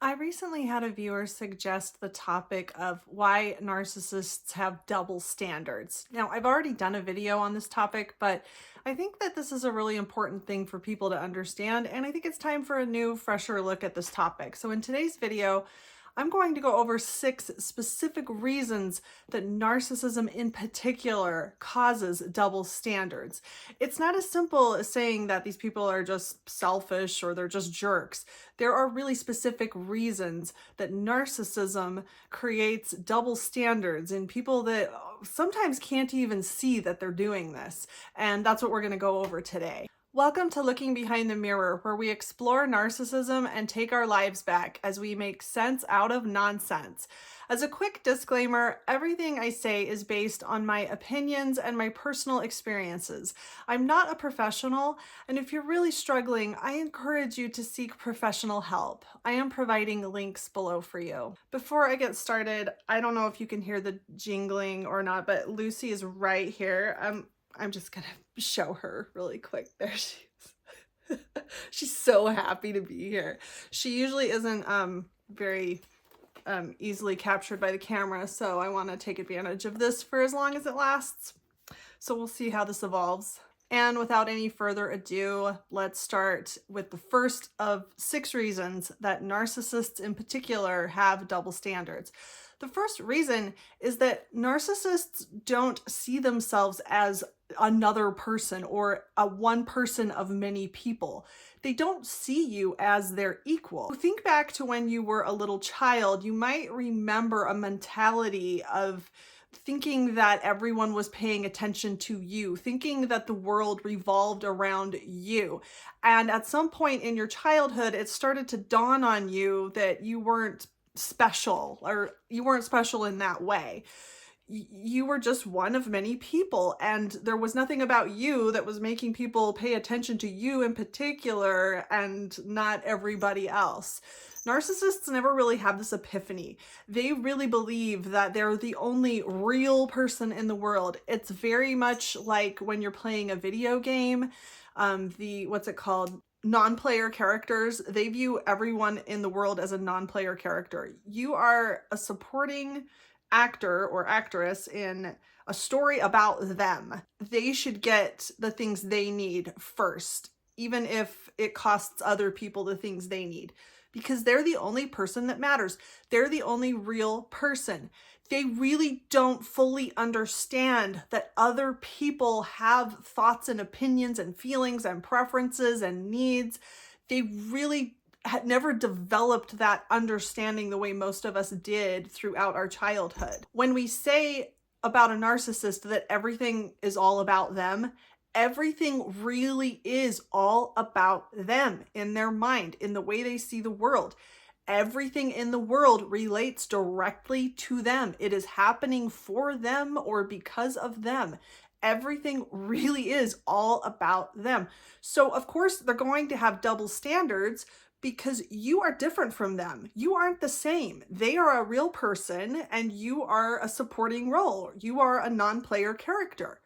I recently had a viewer suggest the topic of why narcissists have double standards. Now, I've already done a video on this topic, but I think that this is a really important thing for people to understand, and I think it's time for a new, fresher look at this topic. So in today's video, I'm going to go over 6 specific reasons that narcissism in particular causes double standards. It's not as simple as saying that these people are just selfish or they're just jerks. There are really specific reasons that narcissism creates double standards in people that sometimes can't even see that they're doing this. And that's what we're going to go over today. Welcome to Looking Behind the Mirror, where we explore narcissism and take our lives back as we make sense out of nonsense. As a quick disclaimer, everything I say is based on my opinions and my personal experiences. I'm not a professional, and if you're really struggling, I encourage you to seek professional help. I am providing links below for you. Before I get started, I don't know if you can hear the jingling or not, but Lucy is right here. I'm just gonna show her really quick. There she is. She's so happy to be here. She usually isn't very easily captured by the camera, so I want to take advantage of this for as long as it lasts. So we'll see how this evolves. And without any further ado, let's start with the first of 6 reasons that narcissists in particular have double standards. The first reason is that narcissists don't see themselves as another person or a one person of many people. They don't see you as their equal. Think back to when you were a little child. You might remember a mentality of thinking that everyone was paying attention to you, thinking that the world revolved around you. And at some point in your childhood, it started to dawn on you that you weren't special, or you weren't special in that way. You were just one of many people, and there was nothing about you that was making people pay attention to you in particular and not everybody else. Narcissists never really have this epiphany. They really believe that they're the only real person in the world. It's very much like when you're playing a video game, what's it called? Non-player characters. They view everyone in the world as a non-player character. You are a supporting actor or actress in a story about them. They should get the things they need first, even if it costs other people the things they need, because they're the only person that matters. They're the only real person. They really don't fully understand that other people have thoughts and opinions and feelings and preferences and needs. They really had never developed that understanding the way most of us did throughout our childhood. When we say about a narcissist that everything is all about them, everything really is all about them in their mind, in the way they see the world. Everything in the world relates directly to them. It is happening for them or because of them. Everything really is all about them. So of course they're going to have double standards because you are different from them. You aren't the same. They are a real person and you are a supporting role. You are a non-player character.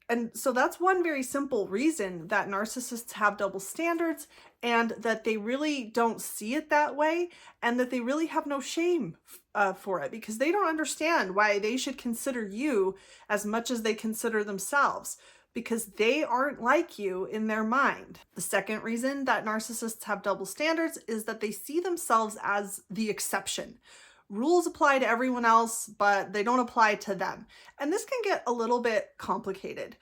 And so that's one very simple reason that narcissists have double standards, and that they really don't see it that way, and that they really have no shame for it, because they don't understand why they should consider you as much as they consider themselves, because they aren't like you in their mind. The second reason that narcissists have double standards is that they see themselves as the exception. Rules apply to everyone else, but they don't apply to them. And this can get a little bit complicated.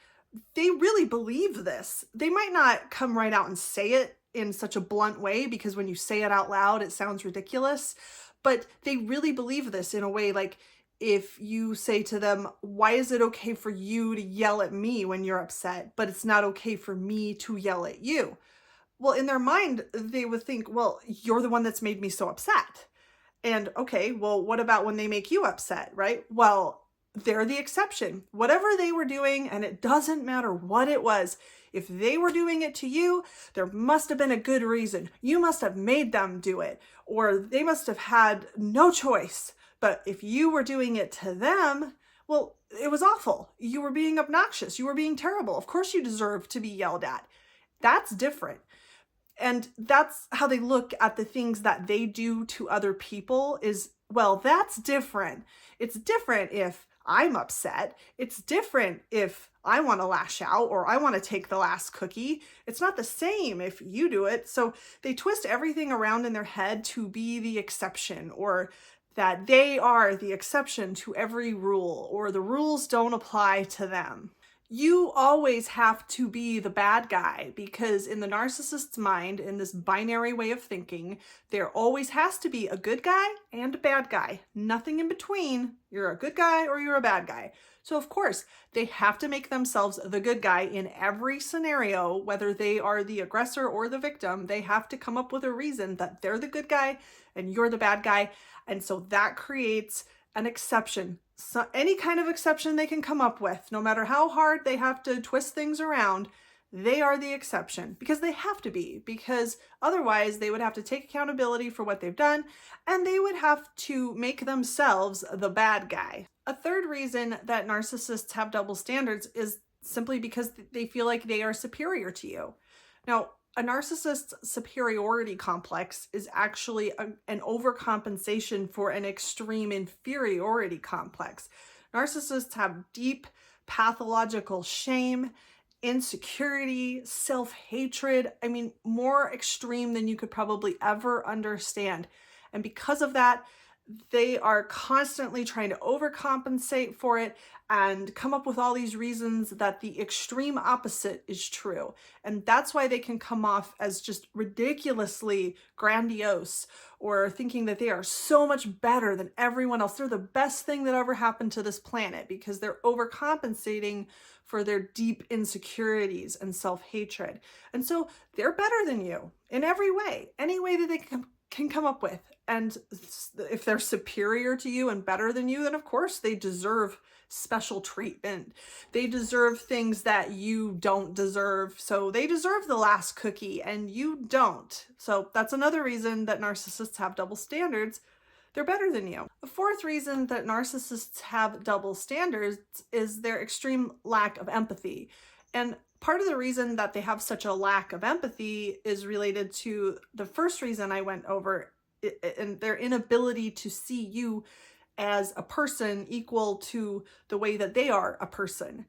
They really believe this. They might not come right out and say it in such a blunt way, because when you say it out loud, it sounds ridiculous. But they really believe this in a way, like if you say to them, why is it okay for you to yell at me when you're upset, but it's not okay for me to yell at you? Well, in their mind, they would think, well, you're the one that's made me so upset. And okay, well, what about when they make you upset, right? Well, they're the exception. Whatever they were doing, and it doesn't matter what it was, if they were doing it to you, there must have been a good reason. You must have made them do it, or they must have had no choice. But if you were doing it to them, well, it was awful. You were being obnoxious. You were being terrible. Of course you deserve to be yelled at. That's different. And that's how they look at the things that they do to other people is, well, that's different. It's different if I'm upset. It's different if I want to lash out or I want to take the last cookie. It's not the same if you do it. So they twist everything around in their head to be the exception, or that they are the exception to every rule, or the rules don't apply to them. You always have to be the bad guy, because in the narcissist's mind, in this binary way of thinking, there always has to be a good guy and a bad guy. Nothing in between. You're a good guy or you're a bad guy. So of course, they have to make themselves the good guy in every scenario, whether they are the aggressor or the victim. They have to come up with a reason that they're the good guy and you're the bad guy. And so that creates an exception. So any kind of exception they can come up with, no matter how hard they have to twist things around, they are the exception, because they have to be, because otherwise they would have to take accountability for what they've done, and they would have to make themselves the bad guy. A third reason that narcissists have double standards is simply because they feel like they are superior to you. Now, a narcissist's superiority complex is actually an overcompensation for an extreme inferiority complex. Narcissists have deep pathological shame, insecurity, self-hatred. I mean, more extreme than you could probably ever understand. And because of that, they are constantly trying to overcompensate for it and come up with all these reasons that the extreme opposite is true. And that's why they can come off as just ridiculously grandiose, or thinking that they are so much better than everyone else. They're the best thing that ever happened to this planet, because they're overcompensating for their deep insecurities and self-hatred. And so they're better than you in every way, any way that they can come up with. And if they're superior to you and better than you, then of course they deserve special treatment. They deserve things that you don't deserve. So they deserve the last cookie and you don't. So that's another reason that narcissists have double standards. They're better than you. The fourth reason that narcissists have double standards is their extreme lack of empathy. And part of the reason that they have such a lack of empathy is related to the first reason I went over, and their inability to see you as a person equal to the way that they are a person.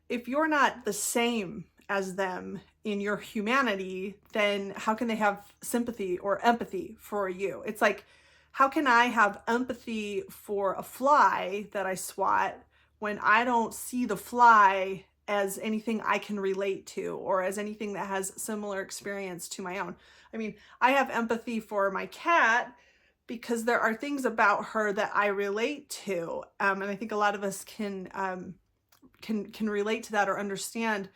If you're not the same as them in your humanity, then how can they have sympathy or empathy for you? It's like, how can I have empathy for a fly that I swat when I don't see the fly as anything I can relate to, or as anything that has similar experience to my own? I mean, I have empathy for my cat because there are things about her that I relate to. And I think a lot of us can relate to that, or understand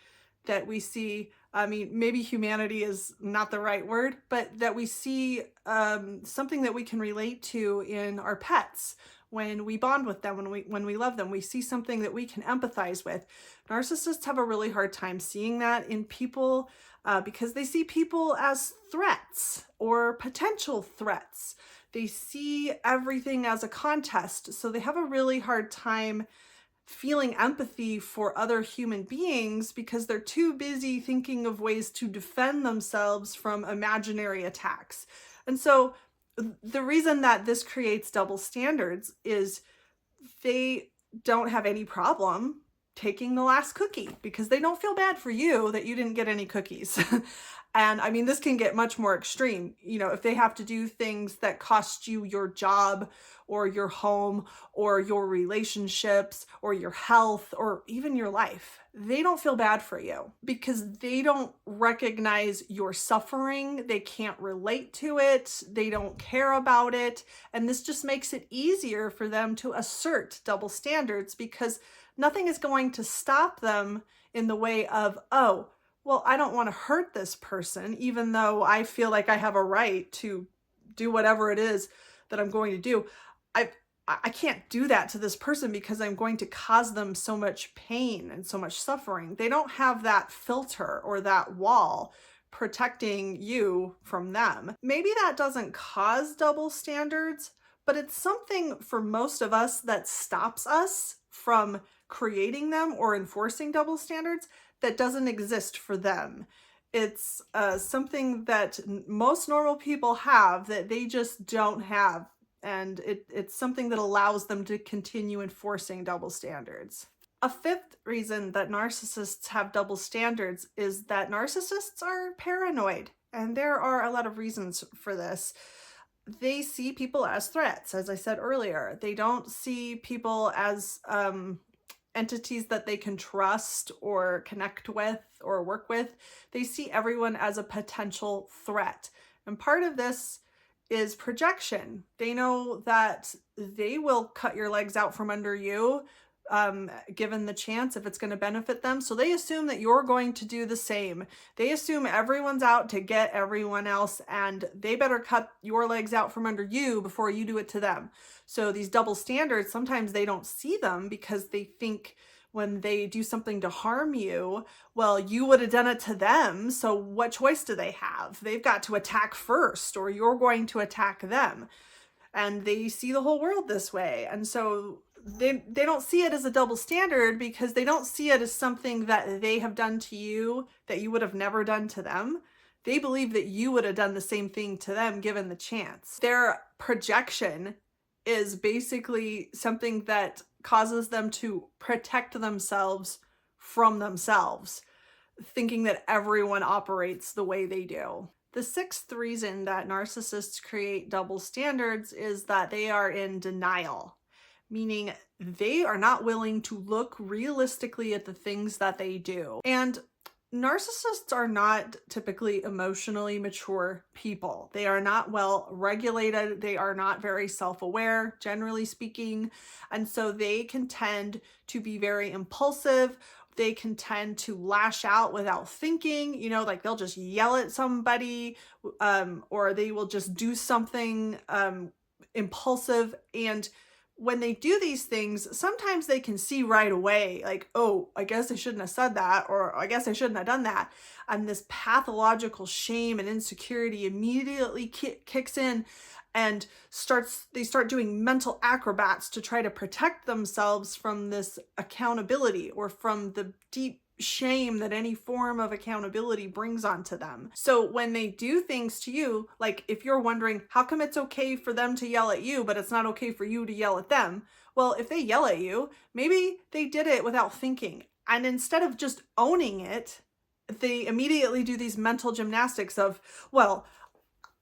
that we see, I mean, maybe humanity is not the right word, but that we see something that we can relate to in our pets. When we bond with them, when we love them, we see something that we can empathize with. Narcissists have a really hard time seeing that in people because they see people as threats or potential threats. They see everything as a contest. So they have a really hard time feeling empathy for other human beings because they're too busy thinking of ways to defend themselves from imaginary attacks. And so the reason that this creates double standards is they don't have any problem taking the last cookie because they don't feel bad for you that you didn't get any cookies. And I mean, this can get much more extreme. You know, if they have to do things that cost you your job or your home or your relationships or your health or even your life, they don't feel bad for you because they don't recognize your suffering. They can't relate to it. They don't care about it. And this just makes it easier for them to assert double standards because nothing is going to stop them in the way of, oh, well, I don't want to hurt this person, even though I feel like I have a right to do whatever it is that I'm going to do. I can't do that to this person because I'm going to cause them so much pain and so much suffering. They don't have that filter or that wall protecting you from them. Maybe that doesn't cause double standards, but it's something for most of us that stops us from creating them or enforcing double standards that doesn't exist for them. It's something that most normal people have that they just don't have. And it's something that allows them to continue enforcing double standards. A fifth reason that narcissists have double standards is that narcissists are paranoid. And there are a lot of reasons for this. They see people as threats, as I said earlier. They don't see people as entities that they can trust or connect with or work with. They see everyone as a potential threat. And part of this is projection. They know that they will cut your legs out from under you, given the chance, if it's going to benefit them. So they assume that you're going to do the same. They assume everyone's out to get everyone else, and they better cut your legs out from under you before you do it to them. So these double standards, sometimes they don't see them because they think when they do something to harm you, well, you would have done it to them. So what choice do they have? They've got to attack first, or you're going to attack them. And they see the whole world this way. And so they don't see it as a double standard because they don't see it as something that they have done to you that you would have never done to them. They believe that you would have done the same thing to them given the chance. Their projection is basically something that causes them to protect themselves from themselves, thinking that everyone operates the way they do. The sixth reason that narcissists create double standards is that they are in denial, meaning they are not willing to look realistically at the things that they do. And narcissists are not typically emotionally mature people. They are not well regulated. They are not very self-aware, generally speaking. And so they can tend to be very impulsive. They can tend to lash out without thinking, like they'll just yell at somebody, or they will just do something impulsive. And when they do these things, sometimes they can see right away, like, oh, I guess I shouldn't have said that, or I guess I shouldn't have done that. And this pathological shame and insecurity immediately kicks in and they start doing mental acrobats to try to protect themselves from this accountability or from the deep shame that any form of accountability brings onto them. So when they do things to you, like if you're wondering how come it's okay for them to yell at you, but it's not okay for you to yell at them, well, if they yell at you, maybe they did it without thinking. And instead of just owning it, they immediately do these mental gymnastics of, well,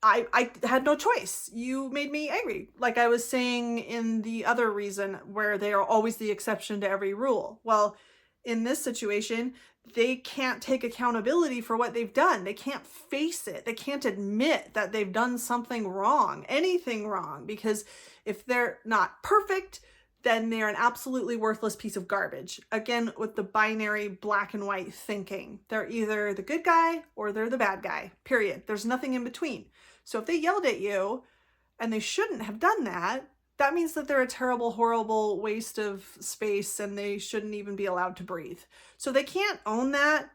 I had no choice. You made me angry. Like I was saying in the other reason where they are always the exception to every rule. Well, in this situation, they can't take accountability for what they've done. They can't face it. They can't admit that they've done something wrong, anything wrong, because if they're not perfect, then they're an absolutely worthless piece of garbage. Again, with the binary black and white thinking. They're either the good guy or they're the bad guy, period. There's nothing in between. So if they yelled at you and they shouldn't have done that, that means that they're a terrible, horrible waste of space and they shouldn't even be allowed to breathe. So they can't own that,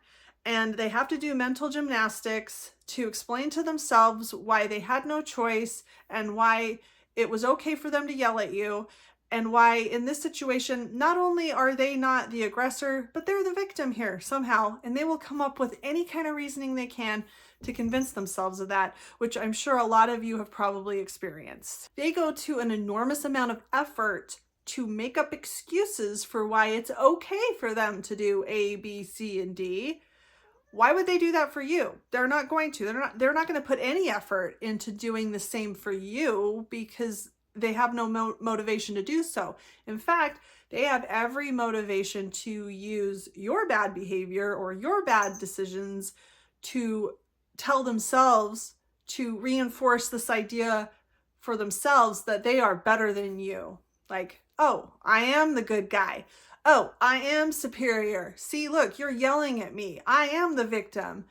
and they have to do mental gymnastics to explain to themselves why they had no choice and why it was okay for them to yell at you, and why in this situation, not only are they not the aggressor, but they're the victim here somehow, and they will come up with any kind of reasoning they can to convince themselves of that, which I'm sure a lot of you have probably experienced. They go to an enormous amount of effort to make up excuses for why it's okay for them to do A, B, C, and D. Why would they do that for you? They're not going to. They're not going to put any effort into doing the same for you because they have no motivation to do so. In fact, they have every motivation to use your bad behavior or your bad decisions to tell themselves, to reinforce this idea for themselves that they are better than you. Like, oh, I am the good guy. Oh, I am superior. See, look, you're yelling at me. I am the victim.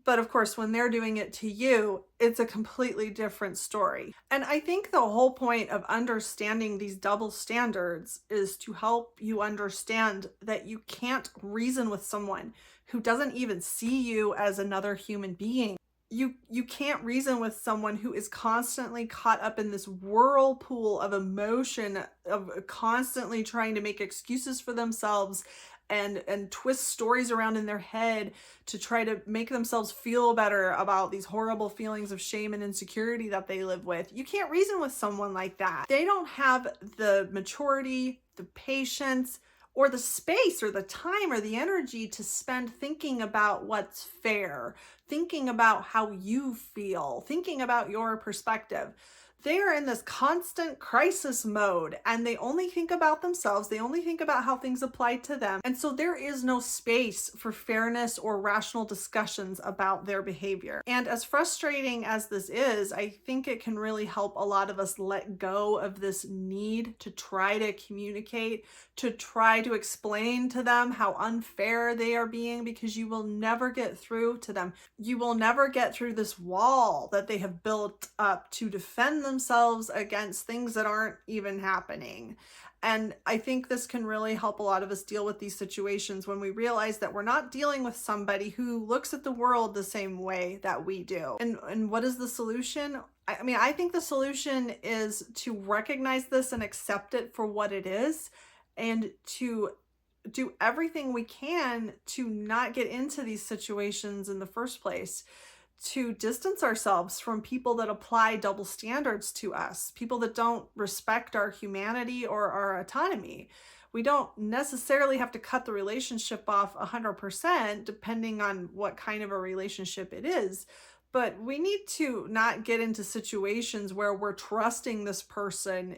But of course, when they're doing it to you, it's a completely different story. And I think the whole point of understanding these double standards is to help you understand that you can't reason with someone who doesn't even see you as another human being. You can't reason with someone who is constantly caught up in this whirlpool of emotion, of constantly trying to make excuses for themselves and twist stories around in their head to try to make themselves feel better about these horrible feelings of shame and insecurity that they live with. You can't reason with someone like that. They don't have the maturity, the patience, or the space or the time or the energy to spend thinking about what's fair, thinking about how you feel, thinking about your perspective. They are in this constant crisis mode and they only think about themselves. They only think about how things apply to them. And so there is no space for fairness or rational discussions about their behavior. And as frustrating as this is, I think it can really help a lot of us let go of this need to try to communicate, to try to explain to them how unfair they are being, because you will never get through to them. You will never get through this wall that they have built up to defend themselves against things that aren't even happening. And I think this can really help a lot of us deal with these situations when we realize that we're not dealing with somebody who looks at the world the same way that we do. And what is the solution? I mean, I think the solution is to recognize this and accept it for what it is, and to do everything we can to not get into these situations in the first place, to distance ourselves from people that apply double standards to us, people that don't respect our humanity or our autonomy. We don't necessarily have to cut the relationship off 100%, depending on what kind of a relationship it is. But we need to not get into situations where we're trusting this person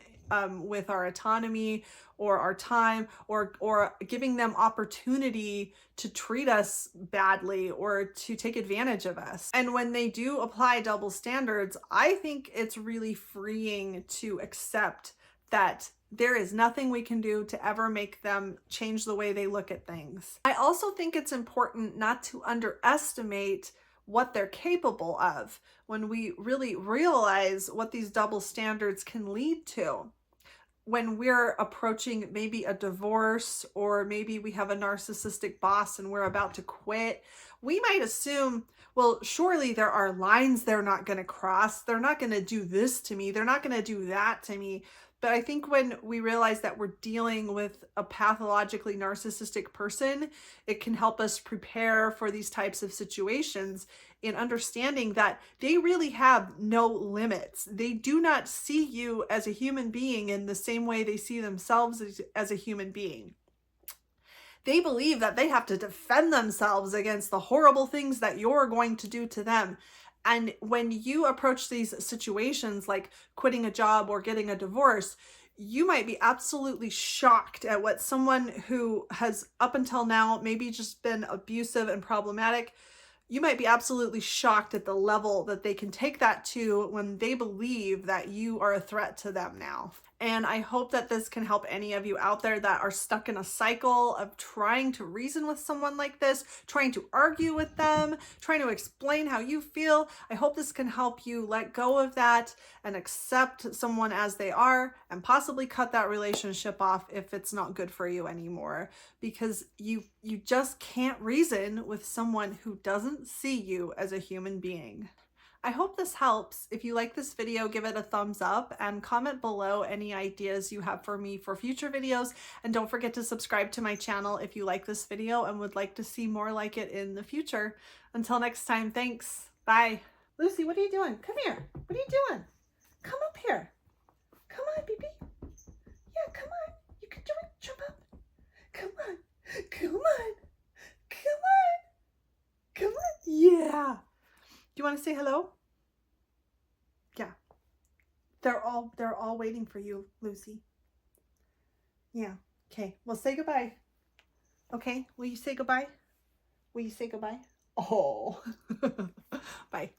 with our autonomy or our time, or giving them opportunity to treat us badly or to take advantage of us. And when they do apply double standards, I think it's really freeing to accept that there is nothing we can do to ever make them change the way they look at things. I also think it's important not to underestimate what they're capable of when we really realize what these double standards can lead to. When we're approaching maybe a divorce, or maybe we have a narcissistic boss and we're about to quit, we might assume, well, surely there are lines they're not going to cross. They're not going to do this to me. They're not going to do that to me. But I think when we realize that we're dealing with a pathologically narcissistic person, it can help us prepare for these types of situations in understanding that they really have no limits. They do not see you as a human being in the same way they see themselves as a human being. They believe that they have to defend themselves against the horrible things that you're going to do to them. And when you approach these situations like quitting a job or getting a divorce, you might be absolutely shocked at what someone who has up until now maybe just been abusive and problematic, you might be absolutely shocked at the level that they can take that to when they believe that you are a threat to them now. And I hope that this can help any of you out there that are stuck in a cycle of trying to reason with someone like this, trying to argue with them, trying to explain how you feel. I hope this can help you let go of that and accept someone as they are, and possibly cut that relationship off if it's not good for you anymore, because you just can't reason with someone who doesn't see you as a human being. I hope this helps. If you like this video, give it a thumbs up and comment below any ideas you have for me for future videos. And don't forget to subscribe to my channel if you like this video and would like to see more like it in the future. Until next time, thanks. Bye. Lucy, what are you doing? Come here. What are you doing? Come up here. Come on, baby. Yeah, come on. You can do it. Jump up. Come on. Come on. Come on. Come on. Yeah. Do you want to say hello? Yeah. They're all waiting for you, Lucy. Yeah. Okay. Well, say goodbye. Okay. Will you say goodbye? Will you say goodbye? Oh. Bye.